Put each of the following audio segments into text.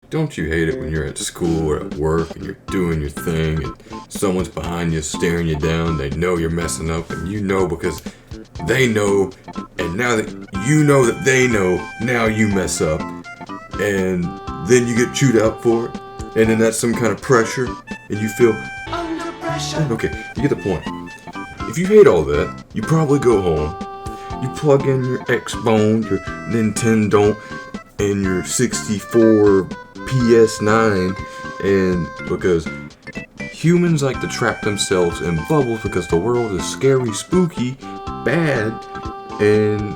Don't you hate it when you're at school or at work and you're doing your thing and someone's behind you staring you down? They know you're messing up and you know because they know, and now that you know that they know, now you mess up and then you get chewed out for it, and then that's some kind of pressure and you feel under pressure. Okay, you get the point. If you hate all that, you probably go home, you plug in your Xbox, your Nintendo, and your 64 PS9, and because humans like to trap themselves in bubbles because the world is scary, spooky, bad, and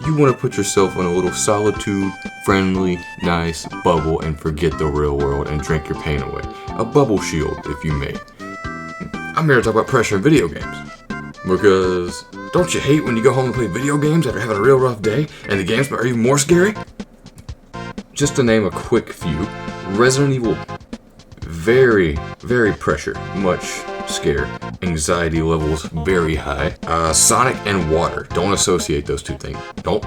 you want to put yourself in a little solitude, friendly, nice bubble and forget the real world and drink your pain away. A bubble shield, if you may. I'm here to talk about pressure in video games. Because don't you hate when you go home and play video games after having a real rough day and the games are even more scary? Just to name a quick few, Resident Evil, very, very pressure, much scare, anxiety levels very high. Sonic and water, don't associate those two things. Don't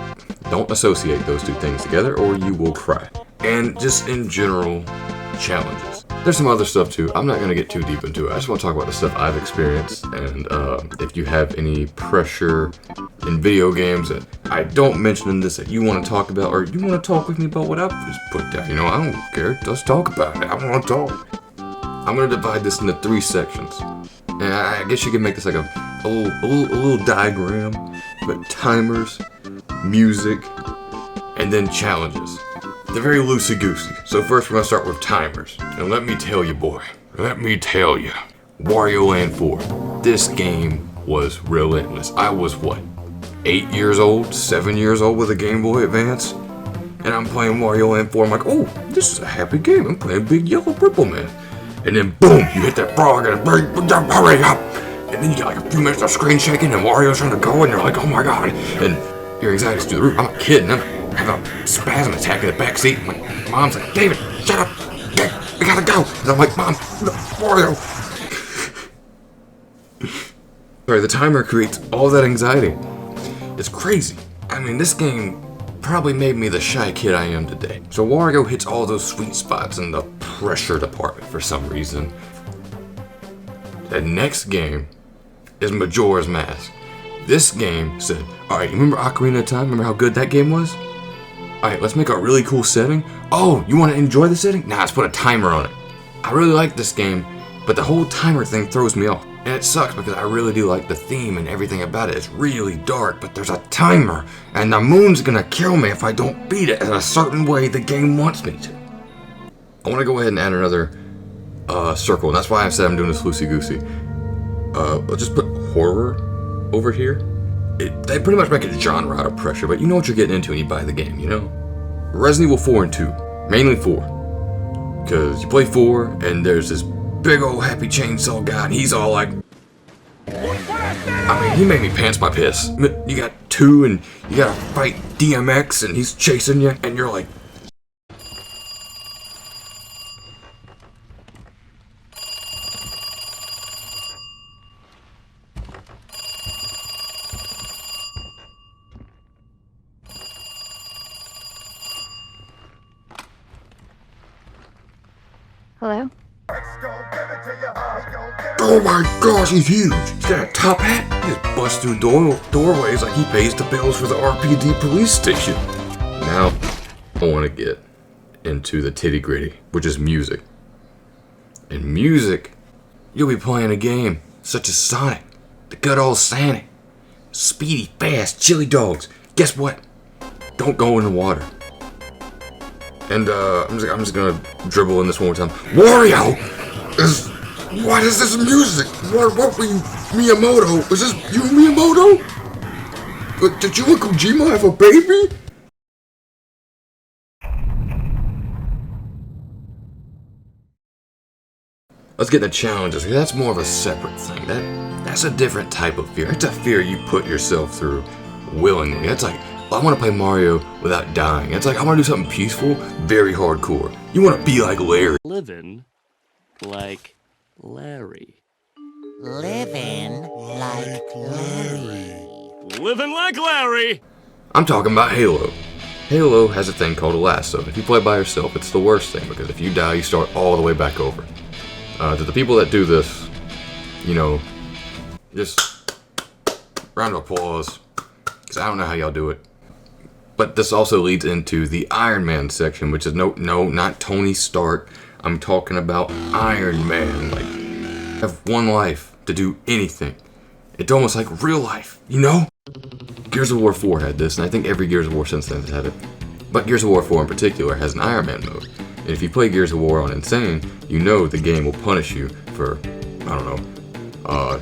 associate those two things together or you will cry. And just in general, challenges. There's some other stuff too. I'm not going to get too deep into it. I just want to talk about the stuff I've experienced, and if you have any pressure in video games that I don't mention in this that you want to talk about, or you want to talk with me about what I've just put down, I don't care. Let's talk about it. I want to talk. I'm going to divide this into 3 sections. And I guess you can make this like a little diagram, but timers, music, and then challenges. They're very loosey-goosey. So first we're going to start with timers. And let me tell you, boy. Let me tell you. Wario Land 4. This game was relentless. I was, 8 years old? 7 years old with a Game Boy Advance? And I'm playing Wario Land 4. I'm like, oh, this is a happy game. I'm playing Big Yellow Purple Man. And then boom, you hit that frog and hurry up. And then you get like a few minutes of screen shaking and Wario's trying to go and you're like, oh my god. And your anxiety's through the roof. I'm not kidding. I have a spasm attack in the backseat. My mom's like, David, shut up. We gotta go. And I'm like, Mom, no, Wario. Sorry, the timer creates all that anxiety. It's crazy. I mean, this game probably made me the shy kid I am today. So Wario hits all those sweet spots in the pressure department for some reason. The next game is Majora's Mask. This game said, alright, remember Ocarina of Time? Remember how good that game was? Alright, let's make a really cool setting. Oh, you want to enjoy the setting? Nah, let's put a timer on it. I really like this game, but the whole timer thing throws me off. And it sucks because I really do like the theme and everything about it. It's really dark, but there's a timer, and the moon's gonna kill me if I don't beat it in a certain way the game wants me to. I want to go ahead and add another circle, and that's why I said I'm doing this loosey-goosey. Let's just put horror over here. They pretty much make it a genre out of pressure, but you know what you're getting into when you buy the game, Resident Evil 4 and 2, mainly 4. Because you play 4, and there's this big old happy chainsaw guy, and he's all like, I mean, he made me pants my piss. You got 2, and you gotta fight DMX, and he's chasing you, and you're like, Hello? oh my gosh, he's huge. He's got a top hat. He just busts through doorways like he pays the bills for the RPD police station. Now, I want to get into the titty gritty, which is music. In music, you'll be playing a game such as Sonic, the good old Sonic, speedy, fast, chili dogs. Guess what? Don't go in the water. And I'm just gonna dribble in this one more time. Wario! What is this music? What were you, Miyamoto? Is this you, Miyamoto? Did you and Kojima have a baby? Let's get into challenges. That's more of a separate thing. That's a different type of fear. It's a fear you put yourself through willingly. It's like, I want to play Mario without dying. It's like, I want to do something peaceful, very hardcore. You want to be like Larry. Living like Larry. Living like Larry. Living like Larry! I'm talking about Halo. Halo has a thing called a lasso. If you play by yourself, it's the worst thing, because if you die, you start all the way back over. To the people that do this, you know, just round of applause, because I don't know how y'all do it. But this also leads into the Iron Man section, which is no, not Tony Stark. I'm talking about Iron Man. Like, have one life to do anything. It's almost like real life, you know? Gears of War 4 had this, and I think every Gears of War since then has had it. But Gears of War 4 in particular has an Iron Man mode. And if you play Gears of War on Insane, you know the game will punish you for, I don't know,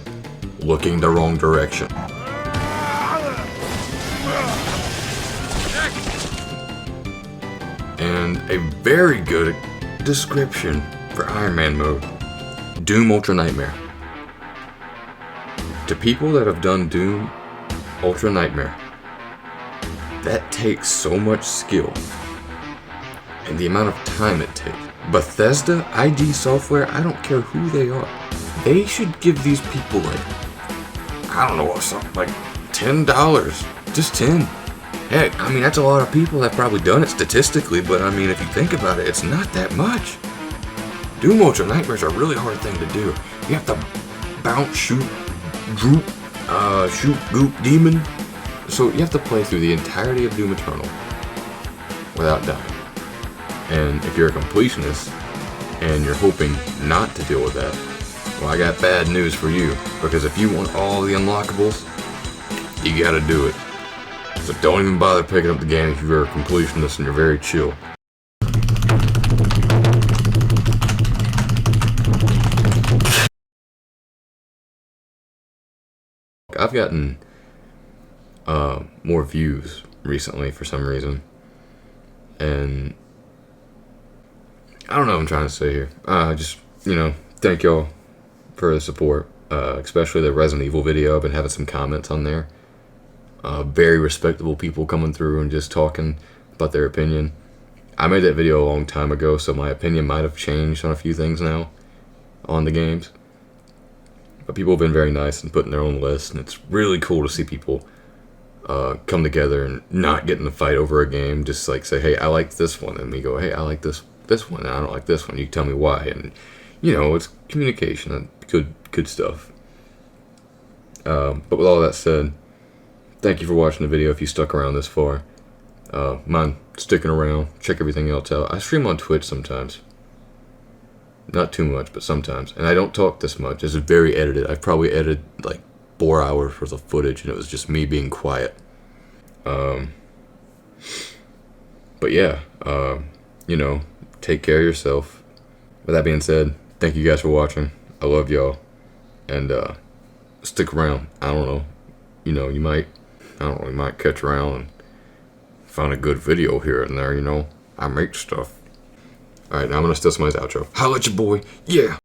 looking the wrong direction. And a very good description for Iron Man mode. Doom Ultra Nightmare. To people that have done Doom Ultra Nightmare, that takes so much skill. And the amount of time it takes. Bethesda, ID Software, I don't care who they are. They should give these people like, I don't know, something like $10. Just 10. Heck, I mean, that's a lot of people that have probably done it statistically, but I mean, if you think about it, it's not that much. Doom Ultra Nightmare is a really hard thing to do. You have to bounce, shoot, droop, shoot, goop, demon. So you have to play through the entirety of Doom Eternal without dying. And if you're a completionist and you're hoping not to deal with that, well, I got bad news for you. Because if you want all the unlockables, you gotta do it. So don't even bother picking up the game if you're a completionist and you're very chill. I've gotten more views recently for some reason. And I don't know what I'm trying to say here. Just, you know, thank y'all for the support. Especially the Resident Evil video. I've been having some comments on there. Very respectable people coming through and just talking about their opinion. I made that video a long time ago, so my opinion might have changed on a few things now on the games. But people have been very nice and putting their own list, and it's really cool to see people come together and not get in a fight over a game. Just like say, hey, I like this one, and we go, hey, I like this one, and I don't like this one. You tell me why, and you know, it's communication and good stuff. But with all that said, thank you for watching the video if you stuck around this far. Mind sticking around, check everything else out. I stream on Twitch sometimes. Not too much, but sometimes. And I don't talk this much. This is very edited. I've probably edited like 4 hours worth of footage, and it was just me being quiet. But yeah, you know, take care of yourself. With that being said, thank you guys for watching. I love y'all. And stick around. I don't know. You know, you might catch around and find a good video here and there, you know. I make stuff. Alright, now I'm gonna steal somebody's outro. Holla at your boy. Yeah!